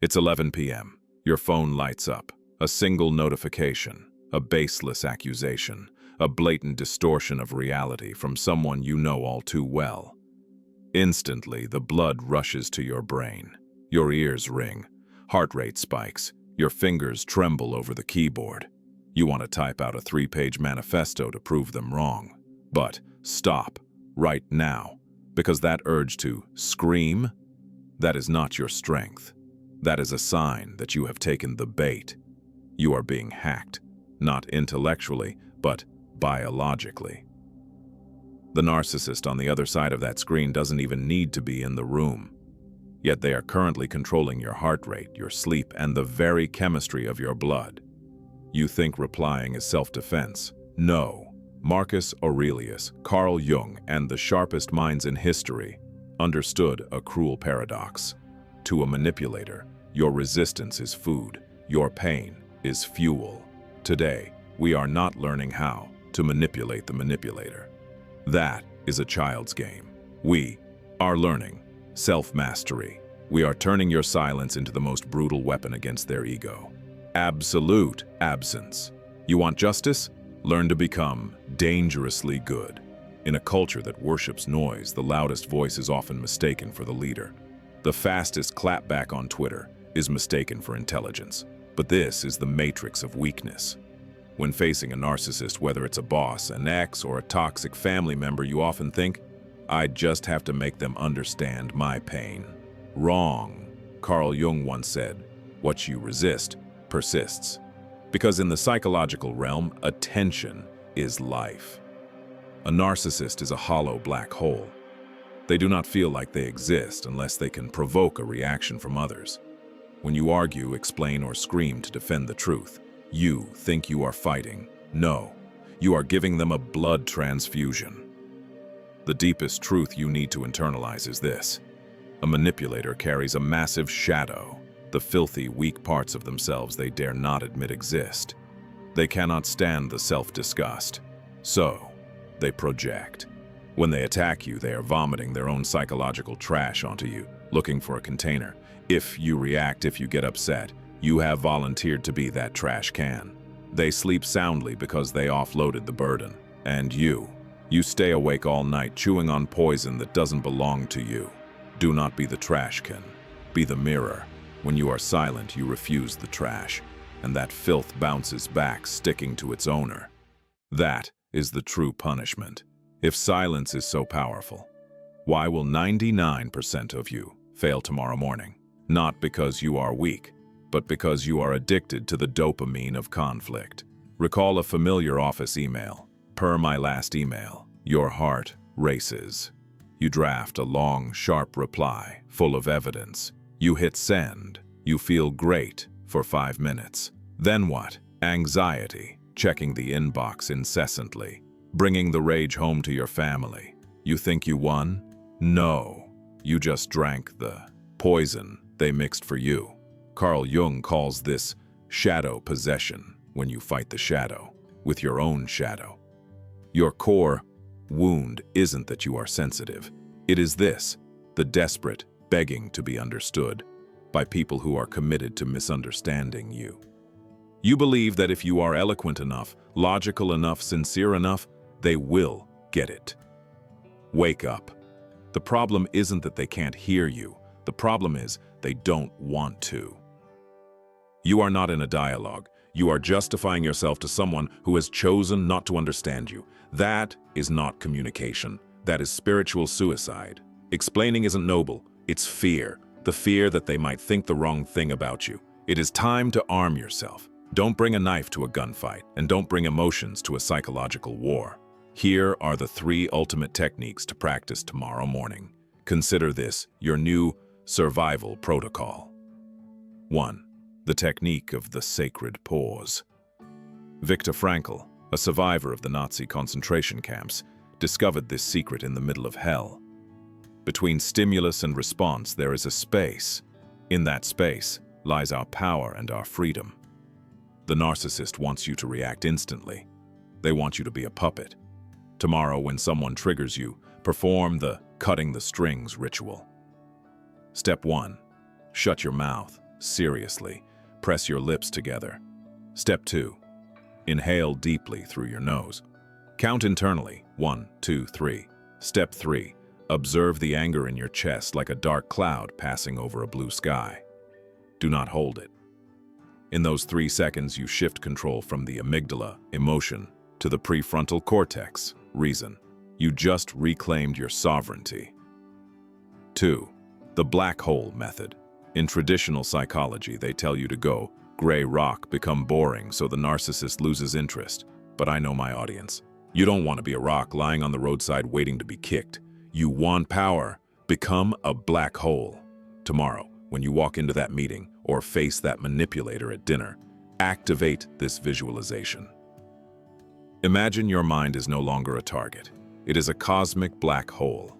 It's 11 p.m. Your phone lights up. A single notification, a baseless accusation, a blatant distortion of reality from someone you know all too well. Instantly, the blood rushes to your brain. Your ears ring. Heart rate spikes. Your fingers tremble over the keyboard. You want to type out a 3-page manifesto to prove them wrong. But stop, right now, because that urge to scream, that is not your strength. That is a sign that you have taken the bait. You are being hacked, not intellectually, but biologically. The narcissist on the other side of that screen doesn't even need to be in the room. Yet they are currently controlling your heart rate, your sleep, and the very chemistry of your blood. You think replying is self-defense. No. Marcus Aurelius, Carl Jung, and the sharpest minds in history understood a cruel paradox. To a manipulator, your resistance is food, your pain is fuel. Today, we are not learning how to manipulate the manipulator. That is a child's game. We are learning self-mastery. We are turning your silence into the most brutal weapon against their ego. Absolute absence. You want justice? Learn to become dangerously good. In a culture that worships noise, the loudest voice is often mistaken for the leader. The fastest clapback on Twitter is mistaken for intelligence. But this is the matrix of weakness. When facing a narcissist, whether it's a boss, an ex, or a toxic family member, you often think, I just have to make them understand my pain. Wrong. Carl Jung once said, what you resist persists. Because in the psychological realm, attention is life. A narcissist is a hollow black hole. They do not feel like they exist unless they can provoke a reaction from others. When you argue, explain, or scream to defend the truth, you think you are fighting. No, you are giving them a blood transfusion. The deepest truth you need to internalize is this. A manipulator carries a massive shadow, the filthy, weak parts of themselves they dare not admit exist. They cannot stand the self-disgust, so they project. When they attack you, they are vomiting their own psychological trash onto you, looking for a container. If you react, if you get upset, you have volunteered to be that trash can. They sleep soundly because they offloaded the burden. And you stay awake all night chewing on poison that doesn't belong to you. Do not be the trash can. Be the mirror. When you are silent, you refuse the trash, and that filth bounces back, sticking to its owner. That is the true punishment. If silence is so powerful, why will 99% of you fail tomorrow morning? Not because you are weak, but because you are addicted to the dopamine of conflict. Recall a familiar office email. Per my last email, your heart races. You draft a long, sharp reply, full of evidence. You hit send. You feel great for 5 minutes. Then what? Anxiety, checking the inbox incessantly, bringing the rage home to your family. You think you won? No. You just drank the poison they mixed for you. Carl Jung calls this shadow possession, when you fight the shadow with your own shadow. Your core wound isn't that you are sensitive. It is this, the desperate begging to be understood by people who are committed to misunderstanding you. You believe that if you are eloquent enough, logical enough, sincere enough, they will get it. Wake up. The problem isn't that they can't hear you. The problem is they don't want to. You are not in a dialogue. You are justifying yourself to someone who has chosen not to understand you. That is not communication. That is spiritual suicide. Explaining isn't noble. It's fear. The fear that they might think the wrong thing about you. It is time to arm yourself. Don't bring a knife to a gunfight, and don't bring emotions to a psychological war. Here are the 3 ultimate techniques to practice tomorrow morning. Consider this your new survival protocol. 1. The technique of the sacred pause. Viktor Frankl, a survivor of the Nazi concentration camps, discovered this secret in the middle of hell. Between stimulus and response, there is a space. In that space lies our power and our freedom. The narcissist wants you to react instantly. They want you to be a puppet. Tomorrow, when someone triggers you, perform the cutting the strings ritual. Step 1. Shut your mouth. seriously. Press your lips together. Step 2. Inhale deeply through your nose. Count internally, 1, 2, 3. Step 3. Observe the anger in your chest like a dark cloud passing over a blue sky. Do not hold it. In those 3 seconds, you shift control from the amygdala, emotion, to the prefrontal cortex, reason. You just reclaimed your sovereignty. 2. The black hole method. In traditional psychology, they tell you to go gray rock, become boring so the narcissist loses interest. But I know my audience. You don't want to be a rock lying on the roadside waiting to be kicked. You want power. Become a black hole. Tomorrow, when you walk into that meeting or face that manipulator at dinner, activate this visualization. Imagine your mind is no longer a target. It is a cosmic black hole.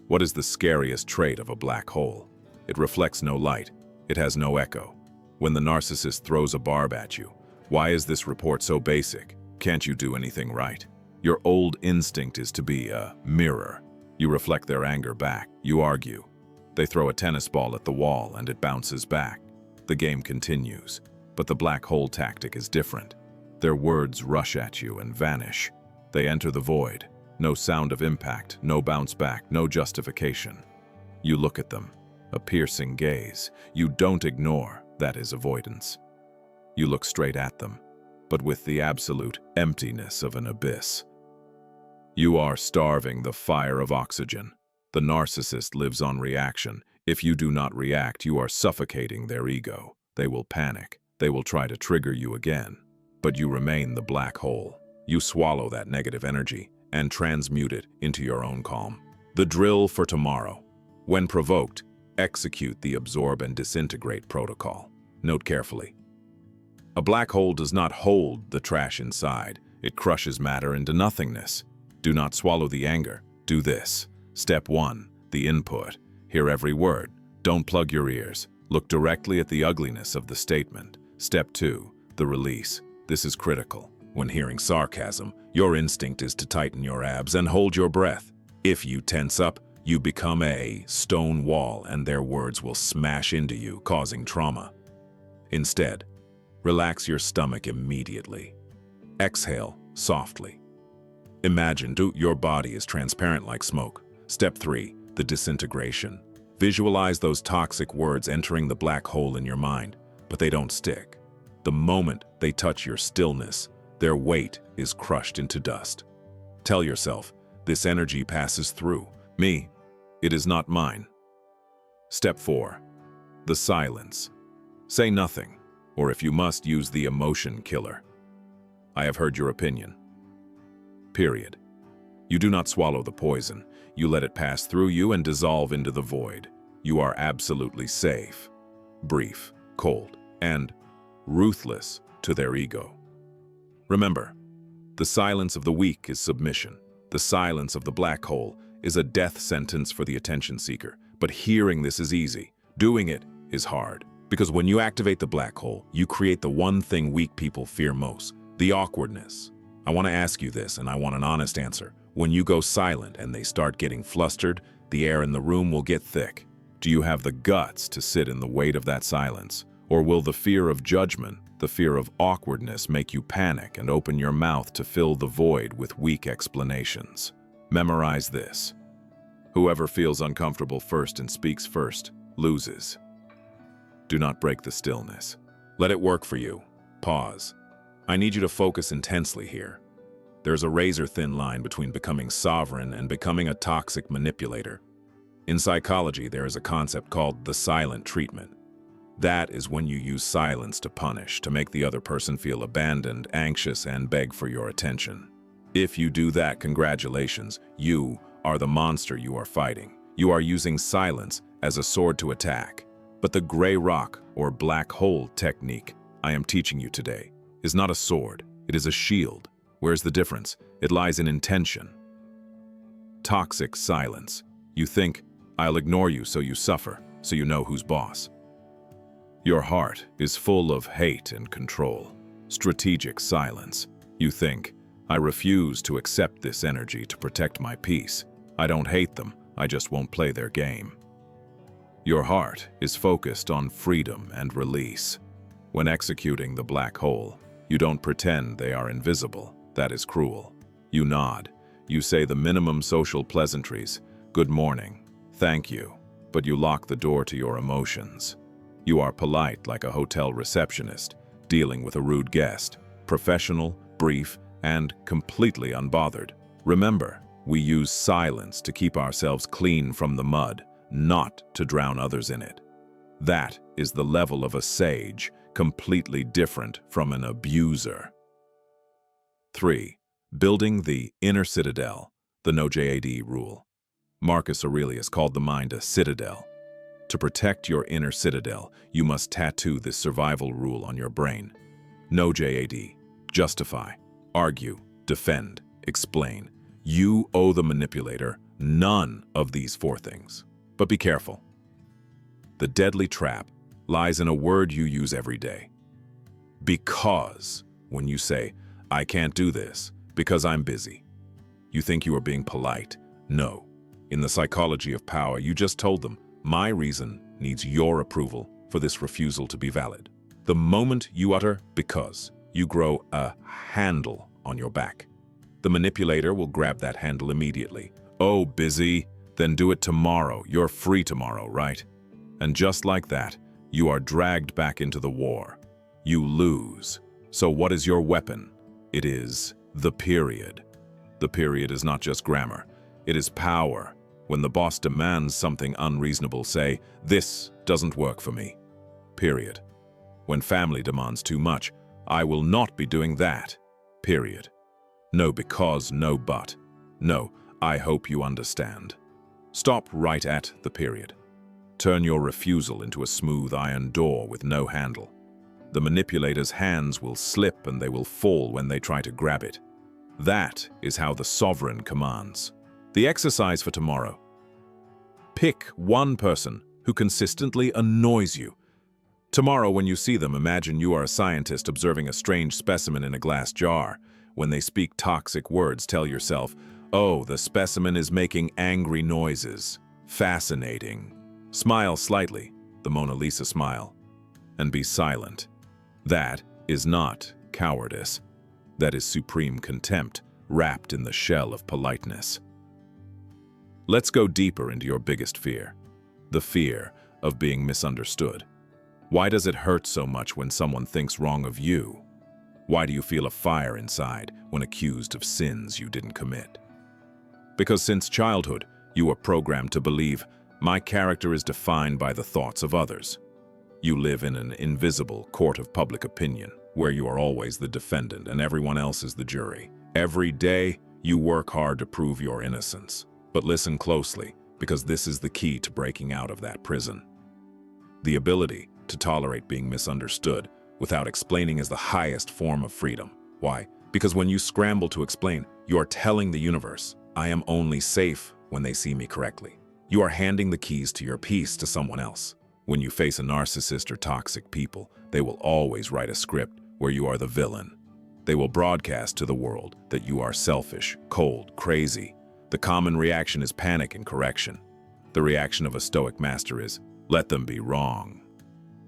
What is the scariest trait of a black hole? It reflects no light. It has no echo. When the narcissist throws a barb at you, why is this report so basic? Can't you do anything right? Your old instinct is to be a mirror. You reflect their anger back. You argue. They throw a tennis ball at the wall and it bounces back. The game continues. But the black hole tactic is different. Their words rush at you and vanish. They enter the void. No sound of impact, no bounce back, no justification. You look at them, a piercing gaze. You don't ignore, that is avoidance. You look straight at them, but with the absolute emptiness of an abyss. You are starving the fire of oxygen. The narcissist lives on reaction. If you do not react, you are suffocating their ego. They will panic. They will try to trigger you again. But you remain the black hole. You swallow that negative energy and transmute it into your own calm. The drill for tomorrow. When provoked, execute the absorb and disintegrate protocol. Note carefully. A black hole does not hold the trash inside. It crushes matter into nothingness. Do not swallow the anger. Do this. Step 1, the input. Hear every word. Don't plug your ears. Look directly at the ugliness of the statement. Step 2, the release. This is critical. When hearing sarcasm, your instinct is to tighten your abs and hold your breath. If you tense up, you become a stone wall and their words will smash into you, causing trauma. Instead, relax your stomach immediately. Exhale softly. Imagine your body is transparent like smoke. Step 3, the disintegration. Visualize those toxic words entering the black hole in your mind, but they don't stick. The moment they touch your stillness, their weight is crushed into dust. Tell yourself, this energy passes through me. It is not mine. Step 4, the silence. Say nothing, or if you must, use the emotion killer. I have heard your opinion. Period. You do not swallow the poison. You let it pass through you and dissolve into the void. You are absolutely safe, brief, cold, and ruthless to their ego. Remember, the silence of the weak is submission. The silence of the black hole is a death sentence for the attention seeker. But hearing this is easy. Doing it is hard. Because when you activate the black hole, you create the one thing weak people fear most, the awkwardness. I want to ask you this, and I want an honest answer. When you go silent and they start getting flustered, the air in the room will get thick. Do you have the guts to sit in the weight of that silence? Or will the fear of judgment, the fear of awkwardness make you panic and open your mouth to fill the void with weak explanations? Memorize this. Whoever feels uncomfortable first and speaks first loses. Do not break the stillness. Let it work for you. Pause. I need you to focus intensely here. There's a razor-thin line between becoming sovereign and becoming a toxic manipulator. In psychology, there is a concept called the silent treatment. That is when you use silence to punish, to make the other person feel abandoned, anxious, and beg for your attention. If you do that, congratulations, you are the monster you are fighting. You are using silence as a sword to attack. But the gray rock or black hole technique I am teaching you today is not a sword, it is a shield. Where's the difference? It lies in intention. Toxic silence. You think, I'll ignore you so you suffer, so you know who's boss. Your heart is full of hate and control. Strategic silence. You think, I refuse to accept this energy to protect my peace. I don't hate them, I just won't play their game. Your heart is focused on freedom and release. When executing the black hole, you don't pretend they are invisible. That is cruel. You nod. You say the minimum social pleasantries, good morning, thank you, but you lock the door to your emotions. You are polite like a hotel receptionist, dealing with a rude guest, professional, brief, and completely unbothered. Remember, we use silence to keep ourselves clean from the mud, not to drown others in it. That is the level of a sage, completely different from an abuser. 3. Building the inner citadel, the No J.A.D.E rule. Marcus Aurelius called the mind a citadel. To protect your inner citadel, you must tattoo this survival rule on your brain. No J.A.D.E. Justify, argue, defend, explain. You owe the manipulator none of these 4 things. But be careful. The deadly trap lies in a word you use every day. Because, when you say, I can't do this because I'm busy, you think you are being polite. No. In the psychology of power, you just told them, my reason needs your approval for this refusal to be valid. The moment you utter because, you grow a handle on your back. The manipulator will grab that handle immediately. Oh, busy? Then do it tomorrow. You're free tomorrow, right? And just like that, you are dragged back into the war. You lose. So what is your weapon? It is the period. The period is not just grammar. It is power. When the boss demands something unreasonable, say, this doesn't work for me. Period. When family demands too much, I will not be doing that. Period. No because, no but. No, I hope you understand. Stop right at the period. Turn your refusal into a smooth iron door with no handle. The manipulator's hands will slip and they will fall when they try to grab it. That is how the sovereign commands. The exercise for tomorrow. Pick one person who consistently annoys you. Tomorrow, when you see them, imagine you are a scientist observing a strange specimen in a glass jar. When they speak toxic words, tell yourself, oh, the specimen is making angry noises. Fascinating. Smile slightly, the Mona Lisa smile, and be silent. That is not cowardice. That is supreme contempt, wrapped in the shell of politeness. Let's go deeper into your biggest fear, the fear of being misunderstood. Why does it hurt so much when someone thinks wrong of you? Why do you feel a fire inside when accused of sins you didn't commit? Because since childhood, you were programmed to believe, my character is defined by the thoughts of others. You live in an invisible court of public opinion, where you are always the defendant and everyone else is the jury. Every day, you work hard to prove your innocence. But listen closely, because this is the key to breaking out of that prison. The ability to tolerate being misunderstood without explaining is the highest form of freedom. Why? Because when you scramble to explain, you are telling the universe, I am only safe when they see me correctly. You are handing the keys to your peace to someone else. When you face a narcissist or toxic people, they will always write a script where you are the villain. They will broadcast to the world that you are selfish, cold, crazy. The common reaction is panic and correction. The reaction of a stoic master is, let them be wrong.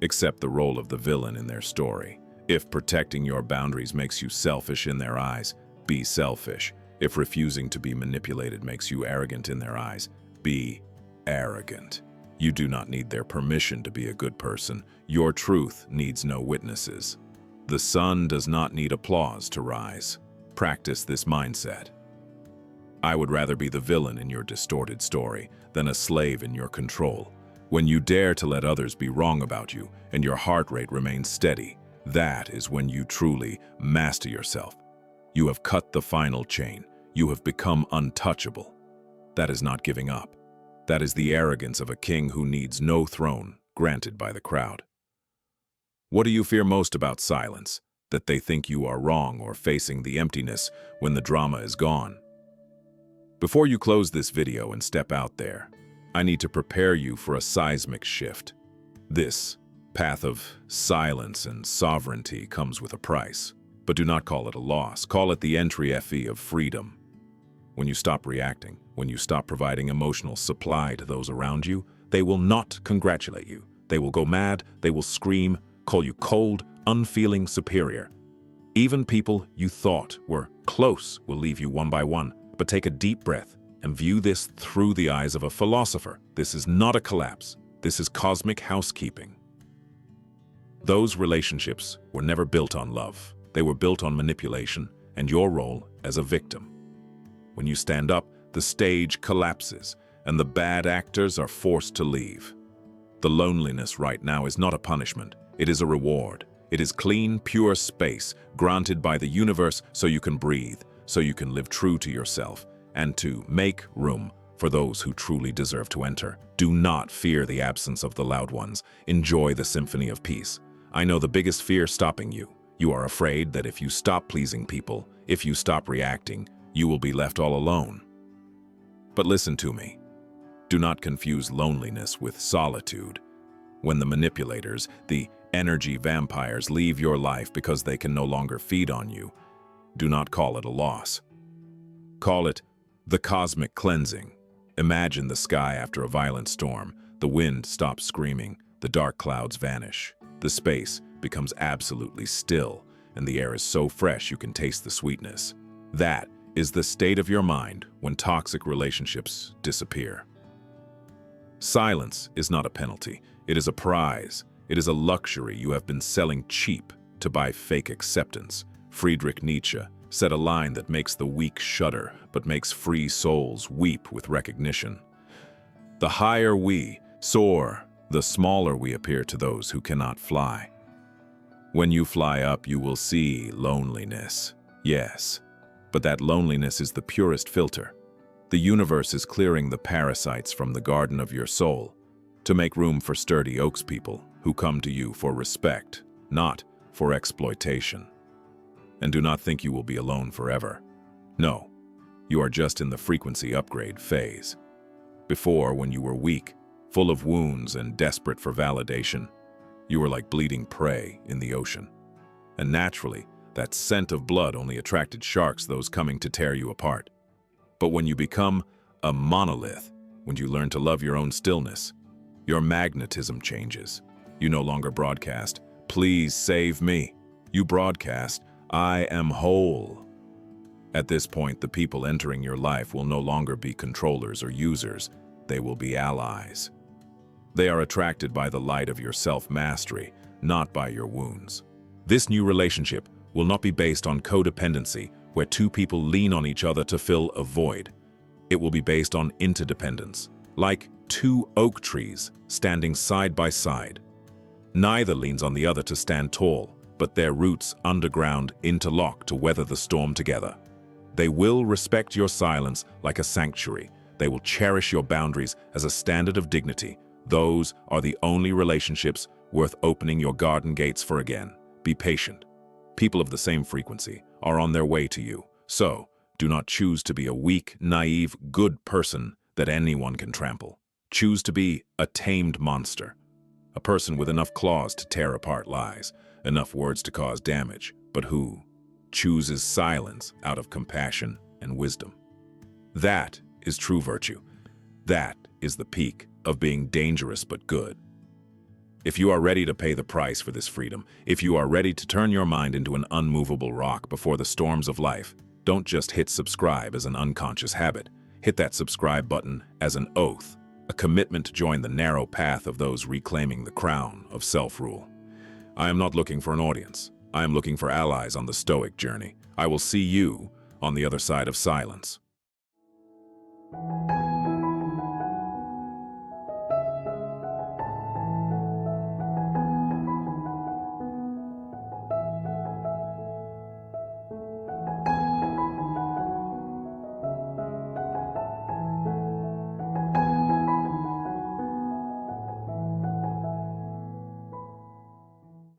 Accept the role of the villain in their story. If protecting your boundaries makes you selfish in their eyes, be selfish. If refusing to be manipulated makes you arrogant in their eyes, be arrogant. You do not need their permission to be a good person. Your truth needs no witnesses. The sun does not need applause to rise. Practice this mindset. I would rather be the villain in your distorted story than a slave in your control. When you dare to let others be wrong about you and your heart rate remains steady, that is when you truly master yourself. You have cut the final chain. You have become untouchable. That is not giving up. That is the arrogance of a king who needs no throne granted by the crowd. What do you fear most about silence? That they think you are wrong or facing the emptiness when the drama is gone? Before you close this video and step out there, I need to prepare you for a seismic shift. This path of silence and sovereignty comes with a price, but do not call it a loss. Call it the entry fee of freedom. When you stop reacting, when you stop providing emotional supply to those around you, They will not congratulate you. They will go mad, they will scream, call you cold, unfeeling, superior. Even people you thought were close will leave you one by one. But take a deep breath and view this through the eyes of a philosopher. This is not a collapse. This is cosmic housekeeping. Those relationships were never built on love. They were built on manipulation and your role as a victim. When you stand up, the stage collapses and the bad actors are forced to leave. The loneliness right now is not a punishment. It is a reward. It is clean, pure space granted by the universe so you can breathe, so you can live true to yourself, and to make room for those who truly deserve to enter. Do not fear the absence of the loud ones. Enjoy the symphony of peace. I know the biggest fear stopping you. You are afraid that if you stop pleasing people, if you stop reacting, you will be left all alone. But listen to me. Do not confuse loneliness with solitude. When the manipulators, the energy vampires, leave your life because they can no longer feed on you, do not call it a loss. Call it the cosmic cleansing. Imagine the sky after a violent storm. The wind stops screaming, the dark clouds vanish. The space becomes absolutely still, and the air is so fresh you can taste the sweetness. That is the state of your mind when toxic relationships disappear. Silence is not a penalty. It is a prize. It is a luxury you have been selling cheap to buy fake acceptance. Friedrich Nietzsche said a line that makes the weak shudder, but makes free souls weep with recognition. The higher we soar, the smaller we appear to those who cannot fly. When you fly up, you will see loneliness. Yes, but that loneliness is the purest filter. The universe is clearing the parasites from the garden of your soul to make room for sturdy oaks people who come to you for respect, not for exploitation. And do not think you will be alone forever. No, you are just in the frequency upgrade phase. Before, when you were weak, full of wounds and desperate for validation, you were like bleeding prey in the ocean. And naturally, that scent of blood only attracted sharks, those coming to tear you apart. But when you become a monolith, when you learn to love your own stillness, your magnetism changes. You no longer broadcast, "Please save me." You broadcast, "I am whole." At this point, the people entering your life will no longer be controllers or users. They will be allies. They are attracted by the light of your self-mastery, not by your wounds. This new relationship will not be based on codependency, where two people lean on each other to fill a void. It will be based on interdependence, like two oak trees standing side by side. Neither leans on the other to stand tall, but their roots underground interlock to weather the storm together. They will respect your silence like a sanctuary. They will cherish your boundaries as a standard of dignity. Those are the only relationships worth opening your garden gates for again. Be patient. People of the same frequency are on their way to you. So, do not choose to be a weak, naive, good person that anyone can trample. Choose to be a tamed monster. A person with enough claws to tear apart lies, enough words to cause damage, but who chooses silence out of compassion and wisdom. That is true virtue. That is the peak of being dangerous but good. If you are ready to pay the price for this freedom, if you are ready to turn your mind into an unmovable rock before the storms of life, don't just hit subscribe as an unconscious habit. Hit that subscribe button as an oath, a commitment to join the narrow path of those reclaiming the crown of self-rule. I am not looking for an audience. I am looking for allies on the Stoic journey. I will see you on the other side of silence.